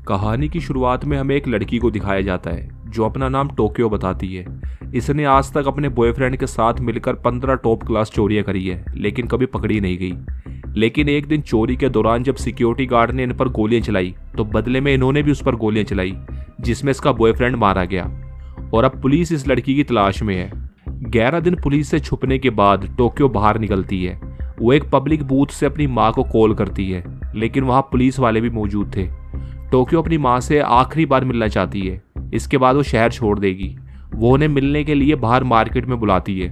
कहानी की शुरुआत में हमें एक लड़की को दिखाया जाता है जो अपना नाम टोक्यो बताती है। इसने आज तक अपने बॉयफ्रेंड के साथ मिलकर 15 टॉप क्लास चोरियां करी है, लेकिन कभी पकड़ी नहीं गई। लेकिन एक दिन चोरी के दौरान जब सिक्योरिटी गार्ड ने इन पर गोलियां चलाई तो बदले में इन्होंने भी उस पर गोलियां चलाई, जिसमें इसका बॉयफ्रेंड मारा गया। और अब पुलिस इस लड़की की तलाश में है। 11 दिन पुलिस से छुपने के बाद टोक्यो बाहर निकलती है। वो एक पब्लिक बूथ से अपनी माँ को कॉल करती है, लेकिन वहाँ पुलिस वाले भी मौजूद थे। टोक्यो अपनी माँ से आखिरी बार मिलना चाहती है, इसके बाद वो शहर छोड़ देगी। वो उन्हें मिलने के लिए बाहर मार्केट में बुलाती है।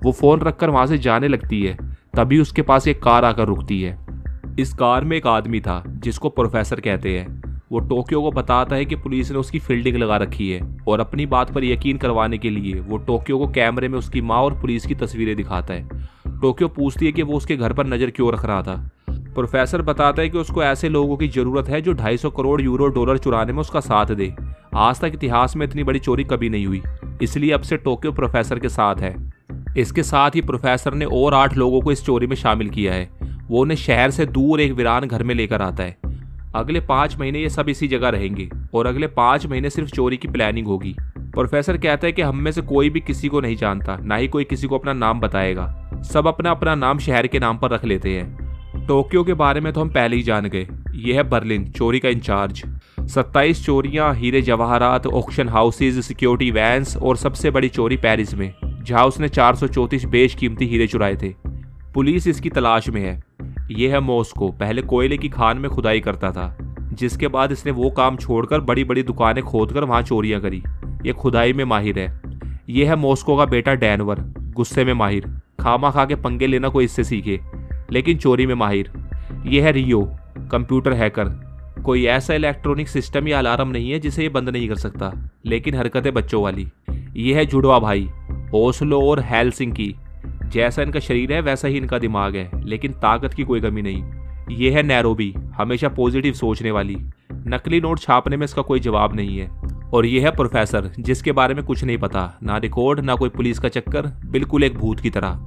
वो फ़ोन रखकर वहाँ से जाने लगती है, तभी उसके पास एक कार आकर रुकती है। इस कार में एक आदमी था जिसको प्रोफेसर कहते हैं। वो टोक्यो को बताता है कि पुलिस ने उसकी फील्डिंग लगा रखी है, और अपनी बात पर यकीन करवाने के लिए वो टोक्यो को कैमरे में उसकी माँ और पुलिस की तस्वीरें दिखाता है। टोक्यो पूछती है कि वो उसके घर पर नज़र क्यों रख रहा था। प्रोफेसर बताता है कि उसको ऐसे लोगों की ज़रूरत है जो 250 करोड़ यूरो डॉलर चुराने में उसका साथ दे। आज तक इतिहास में इतनी बड़ी चोरी कभी नहीं हुई, इसलिए अब से टोक्यो प्रोफेसर के साथ है। इसके साथ ही प्रोफेसर ने और 8 लोगों को इस चोरी में शामिल किया है। वो उन्हें शहर से दूर एक वीरान घर में लेकर आता है। अगले 5 महीने ये सब इसी जगह रहेंगे और अगले 5 महीने सिर्फ चोरी की प्लानिंग होगी। प्रोफेसर कहता है कि हम में से कोई भी किसी को नहीं जानता, ना ही कोई किसी को अपना नाम बताएगा। सब अपना अपना नाम शहर के नाम पर रख लेते हैं। टोक्यो के बारे में तो हम पहले ही जान गए। यह है बर्लिन, चोरी का इंचार्ज। 27 चोरियां, हीरे जवाहरात, ऑक्शन हाउसेज, सिक्योरिटी वैन्स और सबसे बड़ी चोरी पेरिस में, जहां उसने 434 बेशकीमती हीरे चुराए थे। पुलिस इसकी तलाश में है। यह है मॉस्को, पहले कोयले की खान में खुदाई करता था, जिसके बाद इसने वो काम छोड़कर बड़ी बड़ी दुकानें खोदकर वहां चोरियां करी। ये खुदाई में माहिर है। यह है मॉस्को का बेटा डैनवर, गुस्से में माहिर, खामा खा के पंगे लेना कोई इससे सीखे, लेकिन चोरी में माहिर। यह है रियो, कंप्यूटर हैकर। कोई ऐसा इलेक्ट्रॉनिक सिस्टम या अलार्म नहीं है जिसे ये बंद नहीं कर सकता, लेकिन हरकतें बच्चों वाली। यह है जुड़वा भाई, ओस्लो और हेलसिंकी। जैसा इनका शरीर है वैसा ही इनका दिमाग है, लेकिन ताकत की कोई कमी नहीं। यह है नैरोबी, हमेशा पॉजिटिव सोचने वाली। नकली नोट छापने में इसका कोई जवाब नहीं है। और यह है प्रोफेसर, जिसके बारे में कुछ नहीं पता, ना रिकॉर्ड ना कोई पुलिस का चक्कर, बिल्कुल एक भूत की तरह।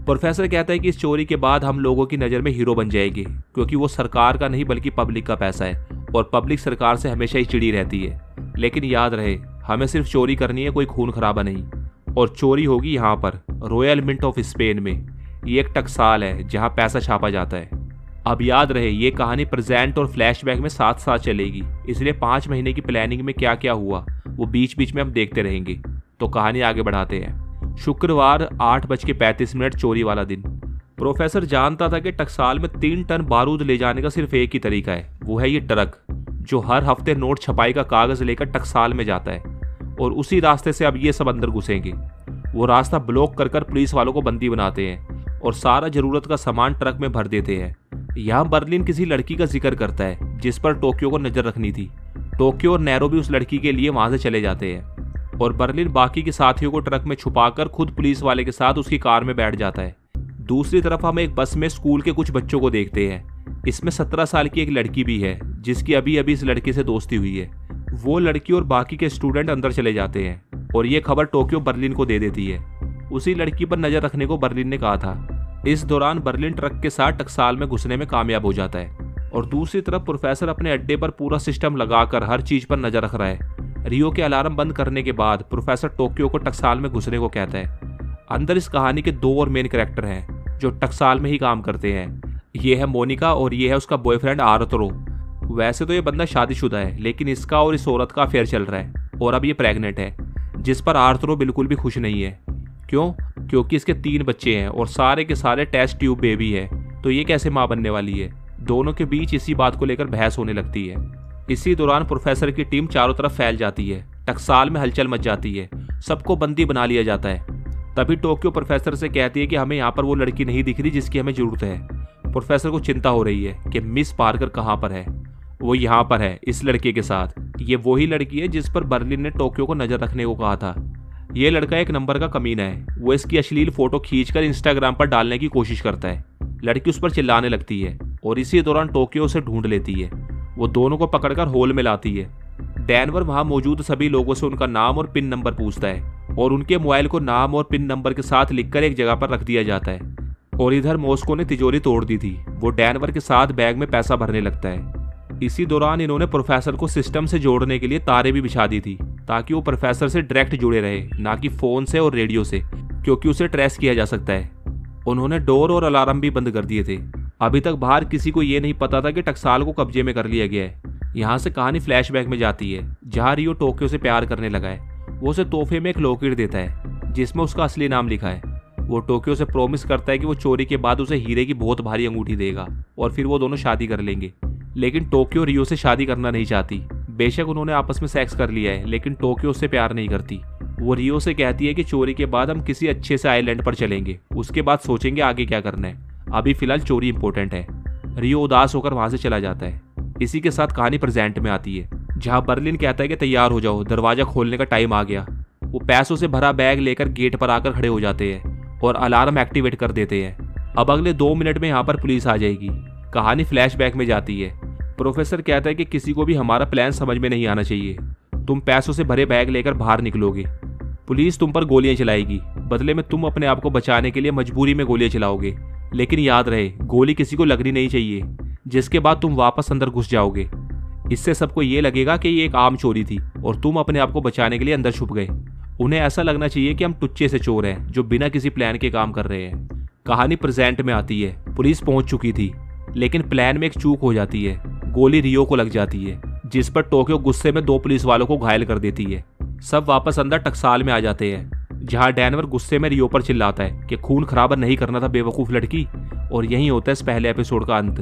प्रोफेसर कहता है कि इस चोरी के बाद हम लोगों की नज़र में हीरो बन जाएंगे, क्योंकि वो सरकार का नहीं बल्कि पब्लिक का पैसा है, और पब्लिक सरकार से हमेशा ही चिड़ी रहती है। लेकिन याद रहे, हमें सिर्फ चोरी करनी है, कोई खून खराबा नहीं। और चोरी होगी यहाँ पर, रॉयल मिंट ऑफ स्पेन में। ये एक टकसाल है जहाँ पैसा छापा जाता है। अब याद रहे, ये कहानी प्रेजेंट और फ्लैशबैक में साथ साथ चलेगी, इसलिए 5 महीने की प्लानिंग में क्या क्या हुआ वो बीच बीच में हम देखते रहेंगे। तो कहानी आगे बढ़ाते हैं। शुक्रवार 8:35 चोरी वाला दिन। प्रोफेसर जानता था कि टकसाल में 3 टन बारूद ले जाने का सिर्फ एक ही तरीका है, वो है ये ट्रक, जो हर हफ्ते नोट छपाई का कागज लेकर टकसाल में जाता है। और उसी रास्ते से अब ये सब अंदर घुसेंगे। वो रास्ता ब्लॉक कर कर पुलिस वालों को बंदी बनाते हैं और सारा जरूरत का सामान ट्रक में भर देते हैं। यहाँ बर्लिन किसी लड़की का जिक्र करता है जिस पर टोक्यो को नजर रखनी थी। टोक्यो और नैरोबी उस लड़की के लिए वहां से चले जाते हैं और बर्लिन बाकी के साथियों को ट्रक में छुपाकर खुद पुलिस वाले के साथ उसकी कार में बैठ जाता है। दूसरी तरफ हम एक बस में स्कूल के कुछ बच्चों को देखते हैं। इसमें 17 साल की एक लड़की भी है जिसकी अभी अभी इस लड़के से दोस्ती हुई है। वो लड़की और बाकी के स्टूडेंट अंदर चले जाते हैं और ये खबर टोक्यो बर्लिन को दे देती है। उसी लड़की पर नजर रखने को बर्लिन ने कहा था। इस दौरान बर्लिन ट्रक के साथ टकसाल में घुसने में कामयाब हो जाता है और दूसरी तरफ प्रोफेसर अपने अड्डे पर पूरा सिस्टम लगाकर हर चीज पर नजर रख रहा है। रियो के अलार्म बंद करने के बाद प्रोफेसर टोक्यो को टकसाल में घुसने को कहता है। अंदर इस कहानी के 2 और मेन कैरेक्टर हैं जो टकसाल में ही काम करते हैं। ये है मोनिका और ये है उसका बॉयफ्रेंड आर्थरो। वैसे तो ये बंदा शादीशुदा है, लेकिन इसका और इस औरत का अफेयर चल रहा है और अब ये प्रेग्नेंट है, जिस पर आर्थरो बिल्कुल भी खुश नहीं है। क्यों? क्योंकि इसके 3 बच्चे हैं और सारे के सारे टेस्ट ट्यूब बेबी है, तो ये कैसे माँ बनने वाली है। दोनों के बीच इसी बात को लेकर बहस होने लगती है। इसी दौरान प्रोफेसर की टीम चारों तरफ फैल जाती है। टकसाल में हलचल मच जाती है, सबको बंदी बना लिया जाता है। तभी टोक्यो प्रोफेसर से कहती है कि हमें यहाँ पर वो लड़की नहीं दिख रही जिसकी हमें जरूरत है। प्रोफेसर को चिंता हो रही है कि मिस पार्कर कहाँ पर है। वो यहाँ पर है इस लड़के के साथ। ये वही लड़की है जिस पर बर्लिन ने टोक्यो को नजर रखने को कहा था। ये लड़का एक नंबर का कमीना है। वो इसकी अश्लील फोटो खींचकर इंस्टाग्राम पर डालने की कोशिश करता है। लड़की उस पर चिल्लाने लगती है और इसी दौरान टोक्यो उसे ढूंढ लेती है। वो दोनों को पकड़कर हॉल में लाती है। डैनवर वहां मौजूद सभी लोगों से उनका नाम और पिन नंबर पूछता है और उनके मोबाइल को नाम और पिन नंबर के साथ लिखकर एक जगह पर रख दिया जाता है। और इधर मॉस्को ने तिजोरी तोड़ दी थी। वो डैनवर के साथ बैग में पैसा भरने लगता है। इसी दौरान इन्होंने प्रोफेसर को सिस्टम से जोड़ने के लिए तारें भी बिछा दी थी ताकि वो प्रोफेसर से डायरेक्ट जुड़े रहे, ना कि फोन से और रेडियो से, क्योंकि उसे ट्रेस किया जा सकता है। उन्होंने डोर और अलार्म भी बंद कर दिए थे। अभी तक बाहर किसी को ये नहीं पता था कि टकसाल को कब्जे में कर लिया गया है। यहाँ से कहानी फ्लैशबैक में जाती है, जहाँ रियो टोक्यो से प्यार करने लगा है। वो उसे तोहफे में एक लॉकेट देता है जिसमें उसका असली नाम लिखा है। वो टोक्यो से प्रॉमिस करता है कि वो चोरी के बाद उसे हीरे की बहुत भारी अंगूठी देगा और फिर वो दोनों शादी कर लेंगे। लेकिन टोक्यो रियो से शादी करना नहीं चाहती। बेशक उन्होंने आपस में सेक्स कर लिया है, लेकिन टोक्यो उससे प्यार नहीं करती। वो रियो से कहती है कि चोरी के बाद हम किसी अच्छे से आइलैंड पर चलेंगे, उसके बाद सोचेंगे आगे क्या करना है, अभी फिलहाल चोरी इंपॉर्टेंट है। रियो उदास होकर वहां से चला जाता है। इसी के साथ कहानी प्रेजेंट में आती है, जहां बर्लिन कहता है कि तैयार हो जाओ, दरवाजा खोलने का टाइम आ गया। वो पैसों से भरा बैग लेकर गेट पर आकर खड़े हो जाते हैं और अलार्म एक्टिवेट कर देते हैं। अब अगले 2 मिनट में यहाँ पर पुलिस आ जाएगी। कहानी फ्लैशबैक में जाती है। प्रोफेसर कहता है कि किसी को भी हमारा प्लान समझ में नहीं आना चाहिए। तुम पैसों से भरे बैग लेकर बाहर निकलोगे, पुलिस तुम पर गोलियां चलाएगी, बदले में तुम अपने आप को बचाने के लिए मजबूरी में गोलियां चलाओगे। लेकिन याद रहे, गोली किसी को लगनी नहीं चाहिए, जिसके बाद तुम वापस अंदर घुस जाओगे। इससे सबको ये लगेगा कि ये एक आम चोरी थी और तुम अपने आप को बचाने के लिए अंदर छुप गए। उन्हें ऐसा लगना चाहिए कि हम टुच्चे से चोर हैं जो बिना किसी प्लान के काम कर रहे हैं। कहानी प्रेजेंट में आती है। पुलिस पहुंच चुकी थी, लेकिन प्लान में एक चूक हो जाती है। गोली रियो को लग जाती है, जिस पर टोक्यो गुस्से में 2 पुलिस वालों को घायल कर देती है। सब वापस अंदर टकसाल में आ जाते हैं, जहां डैनवर गुस्से में रियो पर चिल्लाता है कि खून खराबा नहीं करना था बेवकूफ लड़की। और यही होता है इस पहले एपिसोड का अंत।